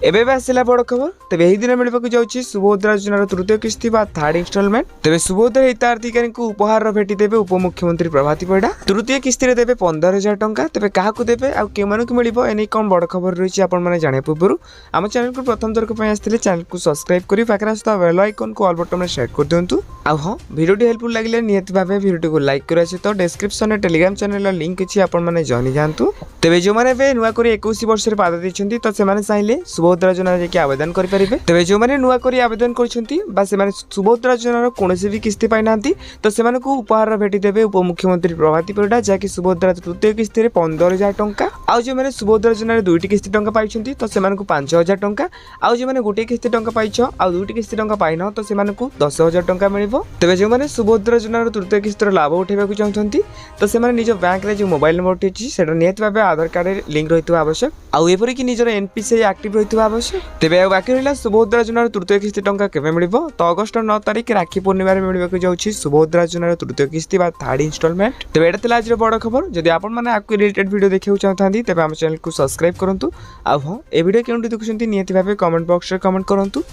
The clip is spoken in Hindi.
एबे आसला बड़ खबर तेज यही दिन मिलवाक जाऊँगी सुभद्रा योजनार तृतीय किस्ती थर्ड इन्स्टॉलमेंट। तेज सुभद्रा हिताधिकारी उपहार भेटी देवे उपमुख्यमंत्री प्रभाती परिडा। तृतीय किस्ती देवे 15,000 टंका। तेज क्या देवे आउ मिल एने कौन बड़ खबर रही है जाना पूर्व आम चैनल को प्रथम थरक आसते चैनल को सब्सक्राइब कर पाखे आसता बेल आइकन को ऑल बटन में सेट कर दिंतु। आ हाँ वीडियो हेल्पफुल लगे निहत भाव वीडियो को लाइक करने सहित डिस्क्रिप्शन में टेलीग्राम चैनल लिंक अच्छी आपने जॉइन जातु। तेज जो मैंने नुआ 21 वर्ष पाद देते तो से चाहिए सुभद्रा योजना जाकि आवेदन करेंगे। तेज जो मैंने नुआ आवेदन कर सुभद्रा योजनार कौन भी किस्ती पाई ना तो से उपहार भेटी देवे उपमुख्यमंत्री प्रभाती परिडा जहाँकि सुभद्रा तृतीय किस्ती 15,000 टंका। आउ जो मैंने सुभद्रा योजनार 2टी किस्ती टंका पाई तो से 5,000 टंका। आउ जो मैंने गोटे किस्ती टंका पाई आउ 2टी किस्ती टंका पाई न तो से 10,000 टंका मिल। तेज जो मैंने सुभद्रा योजनार तृतीय किस्तीर लाभ उठाइबा चाहते तो से जो बैंक में जो मोबाइल नंबर अच्छी से निहत भाव आधार कार्ड लिंक रही आवश्यक आउ एपरिक निजर एनपीसीआई एक्टिव रही आवश्यक। तेज बाकी रहा सुभद्रा योजनार तृतीय किस्ती टंका केवे मिल तो अगस्ट 9 तारिख राखी पूर्णिमा मिलवाक जाऊँगी सुभद्रा योजनार तृतीय किस्ती थर्ड इन्स्टॉलमेंट। तेज यहाँ था आज बड़ खबर जदि आपने आपको रिलेटेड वीडियो देखा चाहते तेज आम चैनल को सब्सक्राइब करूँ। आ हाँ ये वीडियो क्यों देखुं निहत भाव कमेंट बॉक्स में कमेंट करूँ।